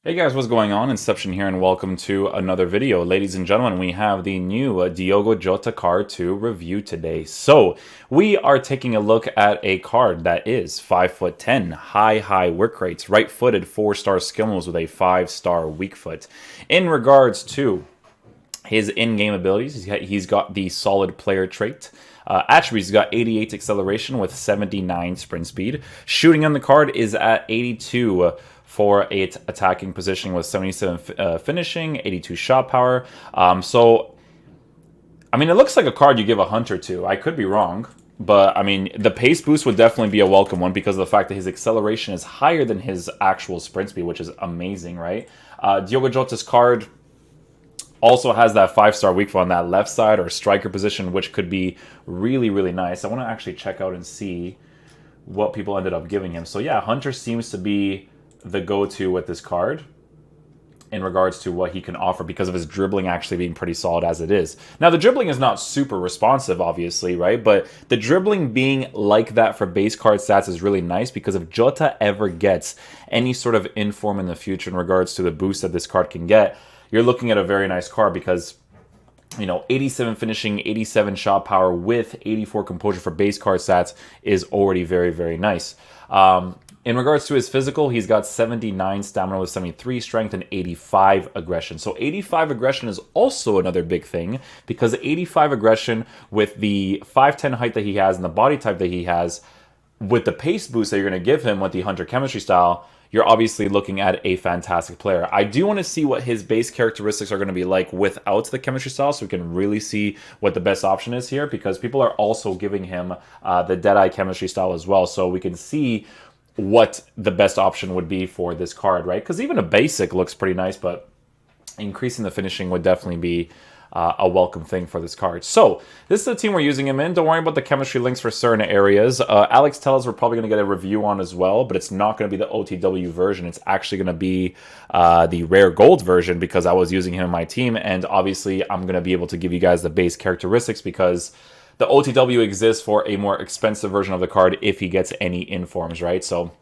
Hey guys, what's going on? Inception here, and welcome to another video. Ladies and gentlemen, we have the new Diogo Jota card to review today. So, we are taking a look at a card that is 5'10", high work rates, right-footed, 4-star skill moves with a 5-star weak foot. In regards to his in-game abilities, he's got the solid player trait. Attributes, he's got 88 acceleration with 79 sprint speed. Shooting on the card is at 82 for 8 attacking position with 77 finishing, 82 shot power. I mean, it looks like a card you give a hunter to. I could be wrong, but I mean, the pace boost would definitely be a welcome one because of the fact that his acceleration is higher than his actual sprint speed, which is amazing, right? Diogo Jota's card also has that 5-star weak foot on that left side or striker position, which could be really nice. I want to actually check out and see what people ended up giving him. So yeah, hunter seems to be the go-to with this card in regards to what he can offer because of his dribbling actually being pretty solid as it is. Now, the dribbling is not super responsive, obviously, right? But the dribbling being like that for base card stats is really nice because if Jota ever gets any sort of inform in the future in regards to the boost that this card can get, you're looking at a very nice card because, you know, 87 finishing, 87 shot power with 84 composure for base card stats is already very nice. In regards to his physical, he's got 79 stamina with 73 strength and 85 aggression. So 85 aggression is also another big thing because 85 aggression with the 5'10 height that he has and the body type that he has, with the pace boost that you're going to give him with the Hunter chemistry style, you're obviously looking at a fantastic player. I do want to see what his base characteristics are going to be like without the chemistry style so we can really see what the best option is here because people are also giving him the Deadeye chemistry style as well. So we can see what the best option would be for this card, right? Because even a basic looks pretty nice, but increasing the finishing would definitely be a welcome thing for this card. So, this is the team we're using him in. Don't worry about the chemistry links for certain areas. Alex tells us we're probably going to get a review on as well, but it's not going to be the OTW version. It's actually going to be the rare gold version because I was using him in my team, and obviously I'm going to be able to give you guys the base characteristics because the OTW exists for a more expensive version of the card if he gets any informs, right? So,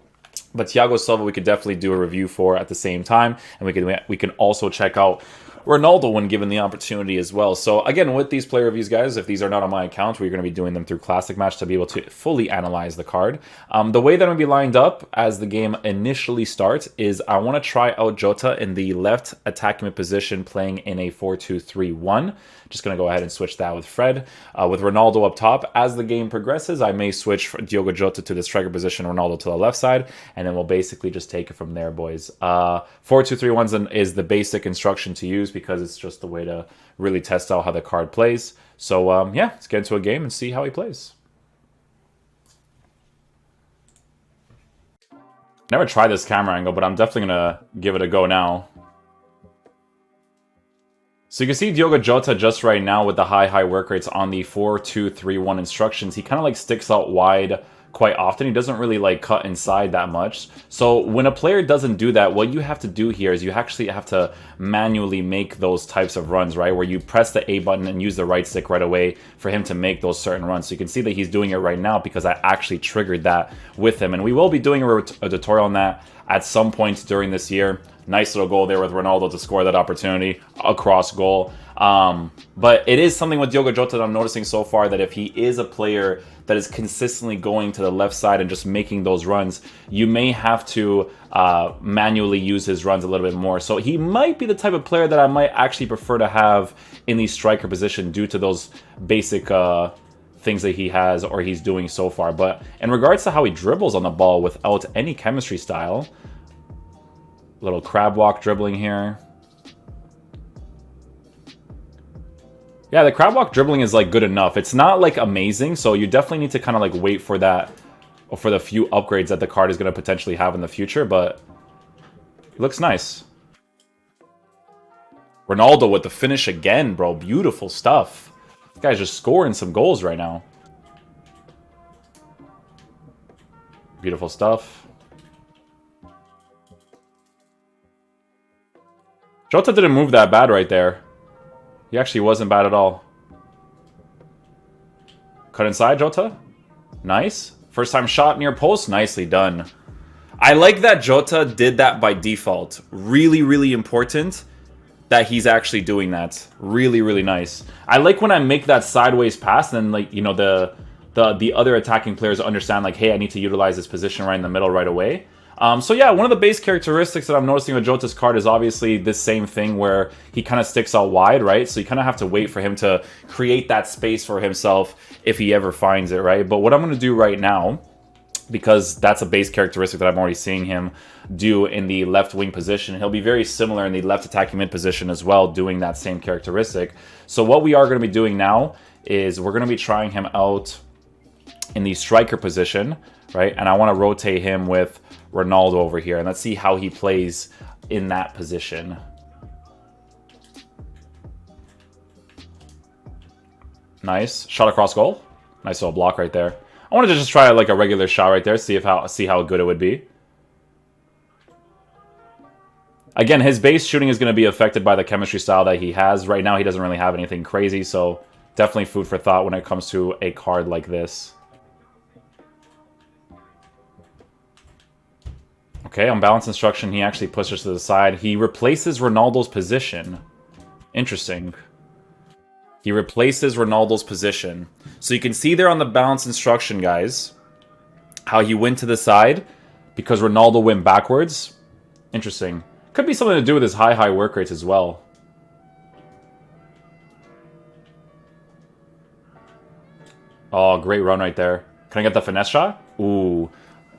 but Thiago Silva we could definitely do a review for at the same time, and we can also check out Ronaldo when given the opportunity as well. So again, with these player reviews, guys, if these are not on my account, we're going to be doing them through Classic Match to be able to fully analyze the card. The way that I'm going to be lined up as the game initially starts is I want to try out Jota in the left attacking position playing in a 4-2-3-1. Just going to go ahead and switch that with Fred. With Ronaldo up top, as the game progresses, I may switch Diogo Jota to the striker position, Ronaldo to the left side, and then we'll basically just take it from there, boys. 4-2-3-1 is the basic instruction to use because it's just the way to really test out how the card plays. So, yeah, let's get into a game and see how he plays. Never tried this camera angle, but I'm definitely going to give it a go now. So you can see Diogo Jota just right now with the high work rates on the 4-2-3-1 instructions. He kind of like sticks out wide quite often. He doesn't really like cut inside that much. So when a player doesn't do that, what you have to do here is you actually have to manually make those types of runs, right? Where you press the A button and use the right stick right away for him to make those certain runs. So you can see that he's doing it right now because I actually triggered that with him. And we will be doing a tutorial on that at some point during this year. Nice little goal there with Ronaldo to score that opportunity, a cross goal. But it is something with Diogo Jota that I'm noticing so far that if he is a player that is consistently going to the left side and just making those runs, you may have to manually use his runs a little bit more. So he might be the type of player that I might actually prefer to have in the striker position due to those basic things that he has or he's doing so far. But in regards to how he dribbles on the ball without any chemistry style, little crab walk dribbling here. Yeah, the crab walk dribbling is like good enough. It's not like amazing, so you definitely need to kind of like wait for that or for the few upgrades that the card is going to potentially have in the future, but it looks nice. Ronaldo with the finish again, bro. Beautiful stuff. This guy's just scoring some goals right now. Beautiful stuff. Jota didn't move that bad right there. He actually wasn't bad at all. Cut inside, Jota. Nice. First time shot near post. Nicely done. I like that Jota did that by default. Really, really important that he's actually doing that. Really, really nice. I like when I make that sideways pass, and then, like, you know, the other attacking players understand, like, hey, I need to utilize this position right in the middle right away. So yeah, one of the base characteristics that I'm noticing with Jota's card is obviously this same thing where he kind of sticks out wide, right? So you kind of have to wait for him to create that space for himself if he ever finds it, right? But what I'm going to do right now, because that's a base characteristic that I'm already seeing him do in the left wing position, he'll be very similar in the left attacking mid position as well, doing that same characteristic. So what we are going to be doing now is we're going to be trying him out in the striker position, right? And I want to rotate him with Ronaldo over here, and let's see how he plays in that position. Nice shot across goal. Nice little block right there. I wanted to just try like a regular shot right there, see how good it would be. Again, his base shooting is going to be affected by the chemistry style that he has. Right now, he doesn't really have anything crazy, so definitely food for thought when it comes to a card like this. Okay, on balance instruction, he actually pushes to the side. He replaces Ronaldo's position. Interesting. He replaces Ronaldo's position. So you can see there on the balance instruction, guys, how he went to the side because Ronaldo went backwards. Interesting. Could be something to do with his high work rates as well. Oh, great run right there. Can I get the finesse shot? Ooh.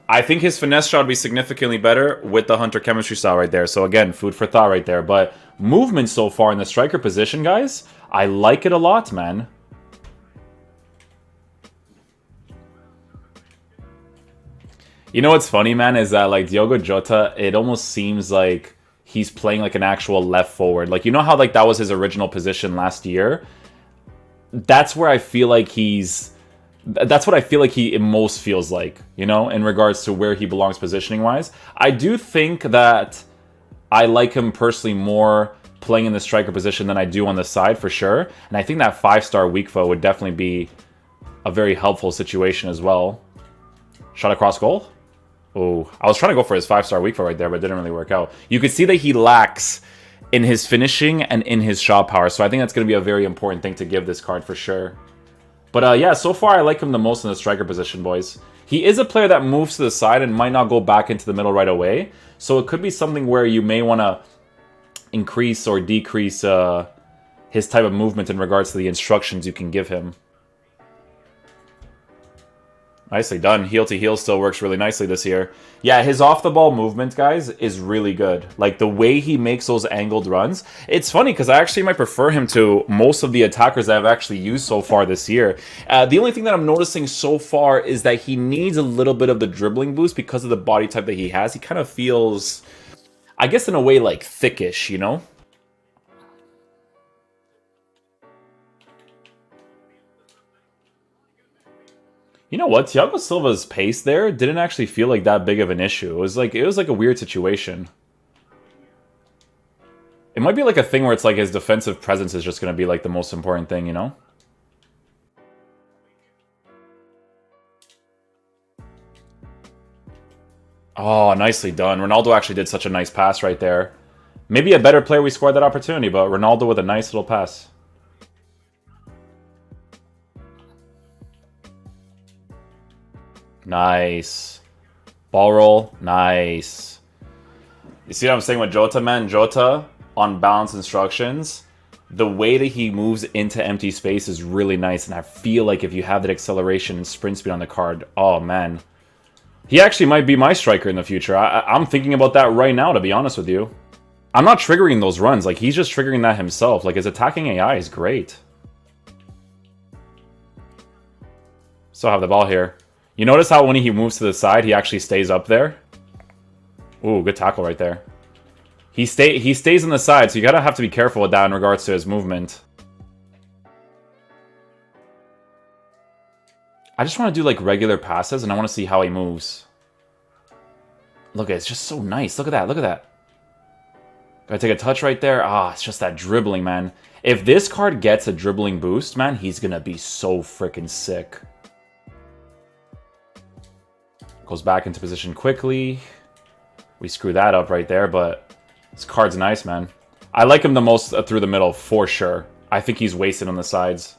I think his finesse shot would be significantly better with the Hunter chemistry style right there. So again, food for thought right there. But movement so far in the striker position, guys, I like it a lot, man. You know what's funny, man, is that like Diogo Jota, it almost seems like he's playing like an actual left forward. Like, you know how like that was his original position last year? That's where I feel like that's what I feel like he most feels like, you know, in regards to where he belongs positioning-wise. I do think that I like him personally more playing in the striker position than I do on the side, for sure. And I think that 5-star weak foot would definitely be a very helpful situation as well. Shot across goal? Oh, I was trying to go for his 5-star weak foot right there, but it didn't really work out. You could see that he lacks in his finishing and in his shot power. So I think that's going to be a very important thing to give this card for sure. But yeah, so far I like him the most in the striker position, boys. He is a player that moves to the side and might not go back into the middle right away. So it could be something where you may want to increase or decrease his type of movement in regards to the instructions you can give him. Nicely done. Heel to heel still works really nicely this year. Yeah, his off-the-ball movement, guys, is really good. Like, the way he makes those angled runs. It's funny, because I actually might prefer him to most of the attackers that I've actually used so far this year. The only thing that I'm noticing so far is that he needs a little bit of the dribbling boost because of the body type that he has. He kind of feels, I guess in a way, like, thickish, you know? You know what? Thiago Silva's pace there didn't actually feel like that big of an issue. It was like a weird situation. It might be like a thing where it's like his defensive presence is just going to be like the most important thing, you know? Oh, nicely done. Ronaldo actually did such a nice pass right there. Maybe a better player we scored that opportunity, but Ronaldo with a nice little pass. Nice. Ball roll. Nice. You see what I'm saying with Jota, man? Jota, on balance instructions, the way that he moves into empty space is really nice. And I feel like if you have that acceleration and sprint speed on the card, oh, man. He actually might be my striker in the future. I'm thinking about that right now, to be honest with you. I'm not triggering those runs. Like, he's just triggering that himself. Like, his attacking AI is great. Still have the ball here. You notice how when he moves to the side, he actually stays up there? Ooh, good tackle right there. He stays on the side, so you gotta have to be careful with that in regards to his movement. I just want to do like regular passes, and I want to see how he moves. Look, it's just so nice. Look at that, look at that. Gotta take a touch right there. Ah, it's just that dribbling, man. If this card gets a dribbling boost, man, he's gonna be so freaking sick. Goes back into position quickly. We screw that up right there, but this card's nice, man. I like him the most through the middle, for sure. I think he's wasted on the sides.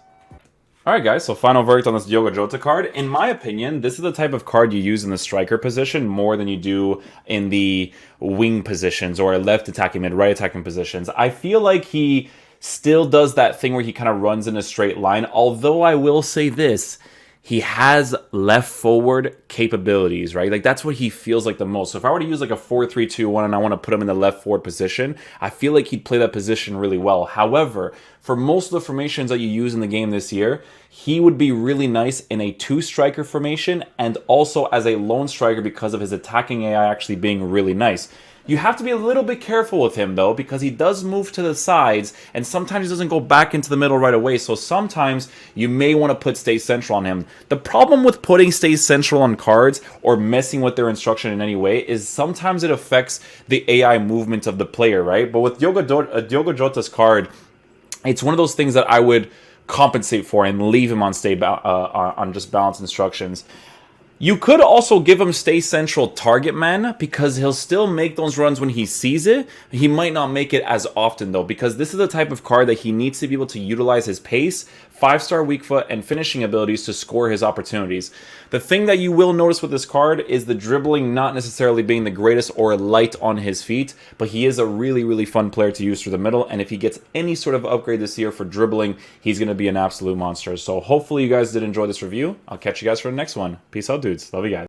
Alright guys, so final verdict on this Diogo Jota card. In my opinion, this is the type of card you use in the striker position more than you do in the wing positions or left attacking mid, right attacking positions. I feel like he still does that thing where he kind of runs in a straight line, although I will say this. He has left forward capabilities, right? Like that's what he feels like the most. So if I were to use like a 4-3-2-1 and I want to put him in the left forward position, I feel like he'd play that position really well. However, for most of the formations that you use in the game this year, he would be really nice in a 2-striker formation and also as a lone striker because of his attacking AI actually being really nice. You have to be a little bit careful with him, though, because he does move to the sides, and sometimes he doesn't go back into the middle right away, so sometimes you may want to put Stay Central on him. The problem with putting Stay Central on cards or messing with their instruction in any way is sometimes it affects the AI movement of the player, right? But with Diogo Jota's card, it's one of those things that I would compensate for and leave him on on just balance instructions. You could also give him Stay Central Target Man because he'll still make those runs when he sees it. He might not make it as often though because this is the type of card that he needs to be able to utilize his pace, 5-star weak foot, and finishing abilities to score his opportunities. The thing that you will notice with this card is the dribbling not necessarily being the greatest or light on his feet, but he is a really, really fun player to use through the middle, and if he gets any sort of upgrade this year for dribbling, he's going to be an absolute monster. So hopefully you guys did enjoy this review. I'll catch you guys for the next one. Peace out, dudes. Love you guys.